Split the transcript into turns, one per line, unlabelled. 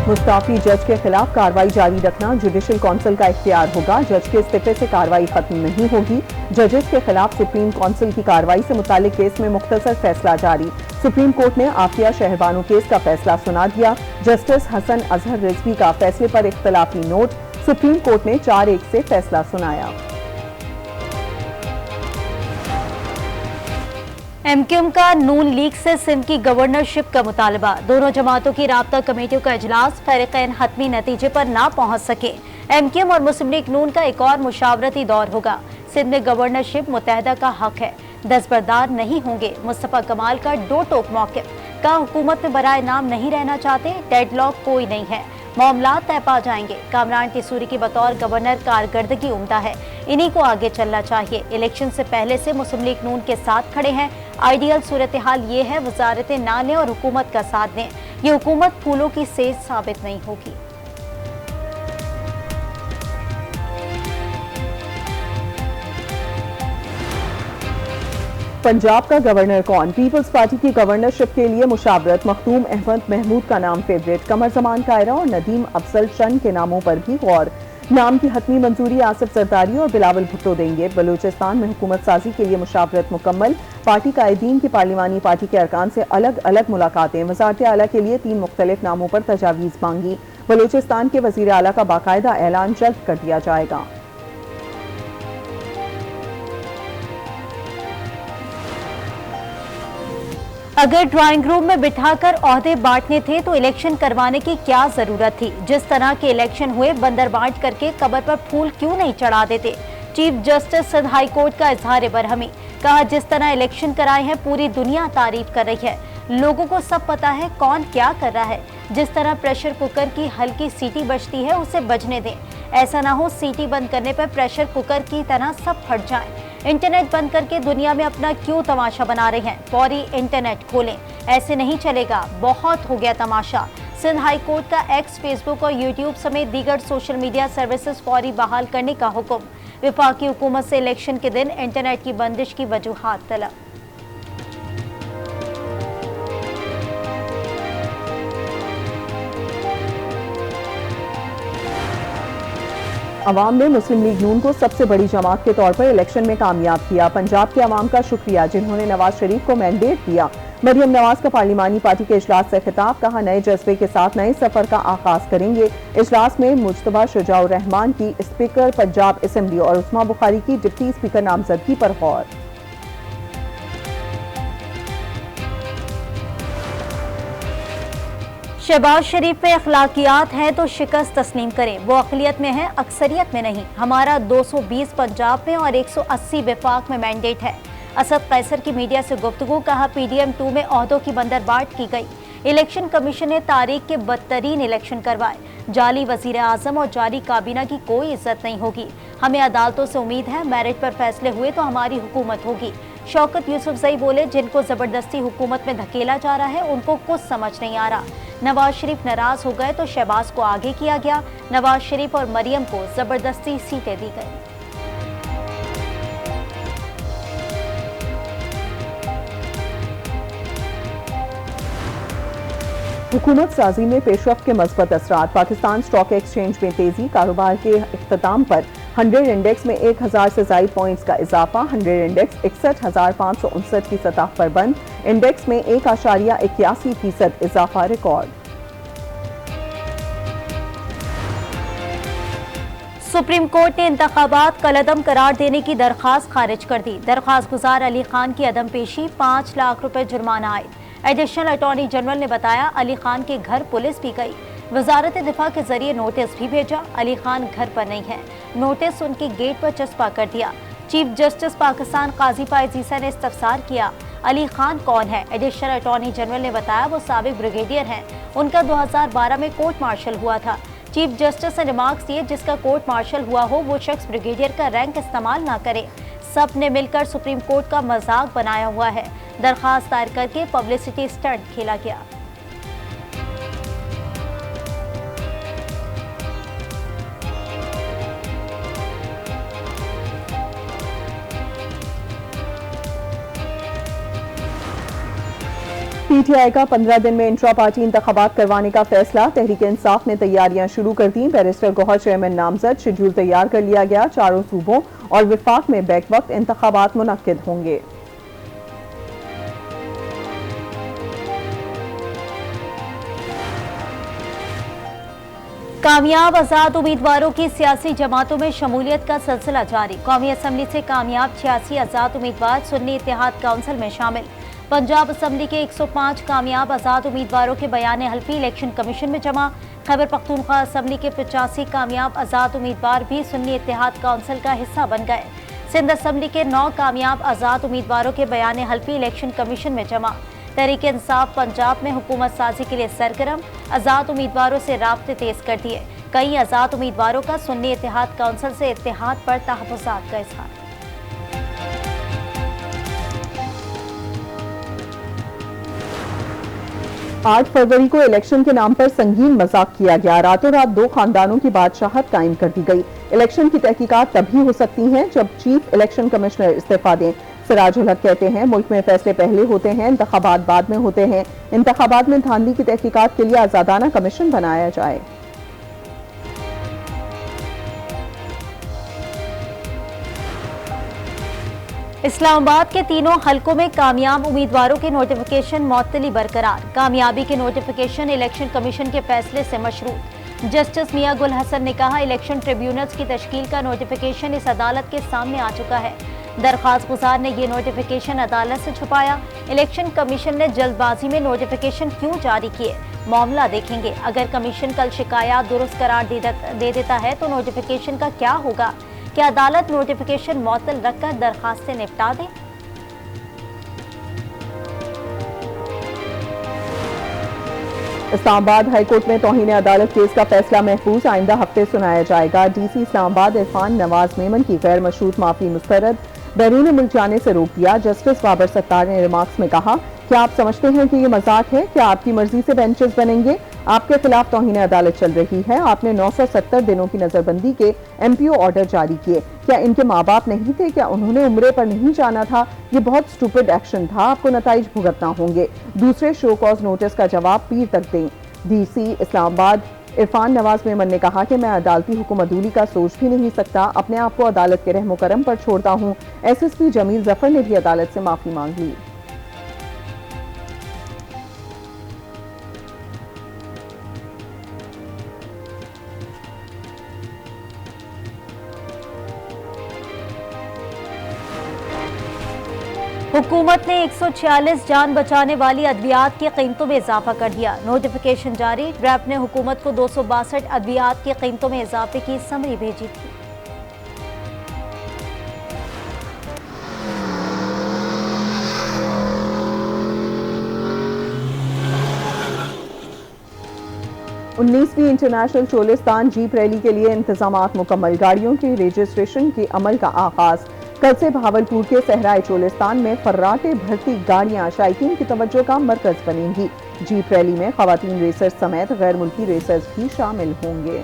मुस्ताफी जज के खिलाफ कार्रवाई जारी रखना जुडिशल काउंसिल का इख्तियार होगा। जज के इस्तीफे से कार्रवाई खत्म नहीं होगी। जजेस के खिलाफ सुप्रीम काउंसिल की कार्रवाई से मुतालिक केस में मुख्तसर फैसला जारी। सुप्रीम कोर्ट ने आफिया शहरबानो केस का फैसला सुना दिया। जस्टिस हसन अजहर रिजवी का फैसले पर इख्तलाफी नोट। सुप्रीम कोर्ट ने 4-1 से फैसला सुनाया।
एमक्यूएम का नून लीग से सिंध की गवर्नरशिप का मुतालबा। दोनों जमातों की राब्ता कमेटियों का इजलास फरीकैन हतमी नतीजे पर ना पहुंच सके। एमक्यूएम और मुस्लिम लीग नून का एक और मुशावरती दौर होगा। सिंध में गवर्नरशिप मुत्तहदा का हक है, दस्तबरदार नहीं होंगे। मुस्तफा कमाल का दो टोक मौक़िफ़। का हुकूमत में बराए नाम नहीं रहना चाहते, डेडलॉक कोई नहीं है, मामला तय पा जाएंगे। कामरान तिसूरी की बतौर गवर्नर कारकर्दगी उम्दा है, इन्हीं को आगे चलना चाहिए। इलेक्शन से पहले से मुस्लिम लीग नून के साथ खड़े हैं। आइडियल सूरत हाल ये है वजारतें ना लें और हुकूमत का साथ दें। ये हुकूमत फूलों की सेज साबित नहीं होगी।
पंजाब का गवर्नर कौन? पीपल्स पार्टी की गवर्नरशिप के लिए मुशावरत। मखदूम अहमद महमूद का नाम फेवरेट। कमर जमान कायरा और नदीम अफजल चंद के नामों पर भी गौर। नाम की हतमी मंजूरी आसिफ जरदारी और बिलावल भुट्टो देंगे। बलूचिस्तान में हुकूमत साजी के लिए मुशावरत मुकम्मल। पार्टी कायदीन की पार्लिमानी पार्टी के अरकान से अलग अलग मुलाकातें। वज़ारत आला के लिए 3 मुख्तलिफ नामों पर तजावीज़ मांगी। बलूचिस्तान के वज़ीर आला का बाकायदा ऐलान जल्द कर दिया जाएगा।
अगर ड्राइंग रूम में बिठाकर ओहदे बांटने थे तो इलेक्शन करवाने की क्या जरूरत थी? जिस तरह के इलेक्शन हुए बंदर बांट करके कब्र पर फूल क्यों नहीं चढ़ा देते? Chief justice Sindh high court का इजहार बरहमी। कहा जिस तरह इलेक्शन कराए हैं पूरी दुनिया तारीफ कर रही है, लोगों को सब पता है कौन क्या कर रहा है। जिस तरह प्रेशर कुकर की हल्की सीटी बजती है उसे बजने दें। ऐसा ना हो सीटी बंद करने पर प्रेशर कुकर की तरह सब फट जाए। इंटरनेट बंद करके दुनिया में अपना क्यों तमाशा बना रहे हैं? फौरी इंटरनेट खोलें, ऐसे नहीं चलेगा, बहुत हो गया तमाशा। सिंध हाई कोर्ट का एक्स, फेसबुक और यूट्यूब समेत दीगर सोशल मीडिया सर्विसेज फौरी बहाल करने का हुक्म। वफाकी हुकूमत से इलेक्शन के दिन इंटरनेट की बंदिश की वजूहात तलब।
अवाम ने मुस्लिम लीग नून को सबसे बड़ी जमात के तौर पर इलेक्शन में कामयाब किया। पंजाब के अवाम का शुक्रिया जिन्होंने नवाज शरीफ को मैंडेट दिया। मरियम नवाज का पार्लिमानी पार्टी के इजलास से खिताब। कहा नए जज्बे के साथ नए सफर का आगाज करेंगे। इजलास में मुज्तबा शुजाउर रहमान की स्पीकर पंजाब असेंबली और उस्मा बुखारी की डिप्टी स्पीकर नामजदगी पर गौर।
शहबाज शरीफ में अखलाकियात है तो शिकस्त तस्लीम करें, वो अक़लियत में है अक्सरियत में नहीं। हमारा 220 पंजाब में और 180 वफाक में मैंडेट है। असद कैसर की मीडिया से गुफ्तगू। कहा PDM 2 में ओहदों की बंदरबाट की गई। इलेक्शन कमीशन ने तारीख के बदतरीन इलेक्शन करवाए। जाली वजीर आजम और जाली काबीना की कोई इज्जत नहीं होगी। हमें अदालतों से उम्मीद है, मेरिट पर फैसले हुए तो हमारी हुकूमत होगी। शौकत यूसुफजई बोले जिनको जबरदस्ती हुकूमत में धकेला जा रहा है उनको कुछ समझ नहीं आ रहा। नवाज शरीफ नाराज हो गए तो शहबाज को आगे किया गया। नवाज शरीफ और मरियम को जबरदस्ती सीटें दी गई।
हुकूमत साजी में पेशरफ्त के मस्बत असरात। पाकिस्तान स्टॉक एक्सचेंज में तेजी। कारोबार के इख्तिताम पर 100 इंडेक्स में 1000 से ज़ायद पॉइंट्स का इजाफा। 100 इंडेक्स 61,559 की सतह पर बंद। इंडेक्स में 1.81% इजाफा रिकॉर्ड।
सुप्रीम कोर्ट ने इंतखाबात कलअदम करार देने की दरख्वास्त खारिज कर दी। दरख्वास्त गुजार अली खान की अदम पेशी, 5 लाख रुपए जुर्माना आए। एडिशनल अटॉर्नी जनरल ने बताया अली खान के घर पुलिस भी गई। वजारत दिफा के जरिए नोटिस भी भेजा। अली खान घर पर नहीं है, नोटिस उनके गेट पर चस्पा कर दिया। चीफ जस्टिस पाकिस्तान काजी फायज ईसा ने इस्तफसार किया, अली खान कौन है? एडिशनल अटॉर्नी जनरल ने बताया वो साबिक ब्रिगेडियर हैं। उनका 2012 में कोर्ट मार्शल हुआ था। चीफ जस्टिस ने रिमार्क्स दिए जिसका कोर्ट मार्शल हुआ हो वो शख्स ब्रिगेडियर का रैंक इस्तेमाल ना करे। सब ने मिलकर सुप्रीम कोर्ट का मजाक बनाया हुआ है। दरखास्त दायर करके पब्लिसिटी स्टंट खेला गया।
पीटीआई का 15 दिन में इंट्रा पार्टी इंतखाबात करवाने का फैसला। तहरीक इंसाफ ने तैयारियां शुरू कर दी। बैरिस्टर गौहर चेयरमैन नामजद, शेड्यूल तैयार कर लिया गया। चारों सूबों और विफाक में बैक वक्त इंतखाबात मुनक्किद होंगे।
कामयाब आजाद उम्मीदवारों की सियासी जमातों में शमूलियत का सिलसिला जारी। कौमी असम्बली से कामयाब 86 आजाद उम्मीदवार सुन्नी इत्तेहाद काउंसिल में शामिल। पंजाब असम्बली के 105 कामयाब आजाद उम्मीदवारों के बयान हल्फी इलेक्शन कमीशन में जमा। खैबर पख्तूनख्वा असम्बली के 85 कामयाब आजाद उम्मीदवार भी सुन्नी इत्तेहाद काउंसिल का हिस्सा बन गए। सिंध असम्बली के 9 कामयाब आजाद उम्मीदवारों के बयान हल्फी इलेक्शन कमीशन में जमा। तहरीक इंसाफ पंजाब में हुकूमत साजी के लिए सरगर्म, आजाद उम्मीदवारों से राब्ते तेज कर दिए। कई आजाद उम्मीदवारों का सुन्नी इत्तेहाद काउंसिल से इत्तेहाद पर तहफ़्फ़ुज़ात का इज़हार।
8 फरवरी को इलेक्शन के नाम पर संगीन मजाक किया गया। रातों रात 2 खानदानों की बादशाहत कायम कर दी गई। इलेक्शन की तहकीकात तभी हो सकती हैं जब चीफ इलेक्शन कमिश्नर इस्तीफा दें। सिराजुल हक कहते हैं, मुल्क में फैसले पहले होते हैं, इंतखाबात बाद में होते हैं। इंतखाबात में धांधली की तहकीकात के लिए आजादाना कमीशन बनाया जाए।
इस्लामाबाद के तीनों हलकों में कामयाब उम्मीदवारों के नोटिफिकेशन मअतली बरकरार। कामयाबी के नोटिफिकेशन इलेक्शन कमीशन के फैसले से मशरूत। जस्टिस मियां गुल हसन ने कहा, इलेक्शन ट्रिब्यूनल्स की तश्कील का नोटिफिकेशन इस अदालत के सामने आ चुका है। दरख्वास्त गुजार ने ये नोटिफिकेशन अदालत से छुपाया। इलेक्शन कमीशन ने जल्दबाजी में नोटिफिकेशन क्यों जारी किए, मामला देखेंगे। अगर कमीशन कल शिकायत दुरुस्त करार दे देता है तो नोटिफिकेशन का क्या होगा? क्या अदालत नोटिफिकेशन मुअत्तल रखकर दरखास्तें निपटा दे?
इस्लामाबाद हाईकोर्ट में तौहीन अदालत केस का फैसला महफूज, आइंदा हफ्ते सुनाया जाएगा। डीसी इस्लामाबाद इरफान नवाज मेमन की गैर मशरूत माफी मुस्तरद, बैरून मुल्क जाने से रोक दिया। जस्टिस बाबर सत्तार ने रिमार्क्स में कहा, क्या आप समझते हैं कि ये मजाक है? क्या आपकी मर्जी से बेंचेस बनेंगे? आपके खिलाफ तौहीन अदालत चल रही है। आपने 970 दिनों की नजरबंदी के MPO ऑर्डर जारी किए। क्या इनके माँ बाप नहीं थे? क्या उन्होंने उम्रे पर नहीं जाना था? ये बहुत स्टूपिड एक्शन था। आपको नताइज भुगतना होंगे। दूसरे शो कॉज नोटिस का जवाब पीर तक दें। DC इस्लामाबाद इरफान नवाज मेमन ने कहा कि मैं अदालती हुक्म अदूली का सोच भी नहीं सकता। अपने आप को अदालत के रहमो करम पर छोड़ता हूँ। SSP जमील जफर ने भी अदालत से माफी मांग ली।
हुकूमत ने 146 जान बचाने वाली अद्वियात की कीमतों में इजाफा कर दिया। नोटिफिकेशन जारी। रैब ने हुकूमत को 262 अद्वियात की कीमतों में इजाफे की समरी भेजी थी।
उन्नीसवीं इंटरनेशनल चोलिस्तान जीप रैली के लिए इंतजामात मुकम्मल। गाड़ियों की रजिस्ट्रेशन के अमल का आगाज। कल से भावलपुर के सहराए चोलिस्तान में फर्राटे भरती गाड़ियां शायकीन की तवज्जो का मरकज बनेंगी। जीप रैली में खवातीन रेसर्स समेत गैर मुल्की रेसर्स भी शामिल होंगे।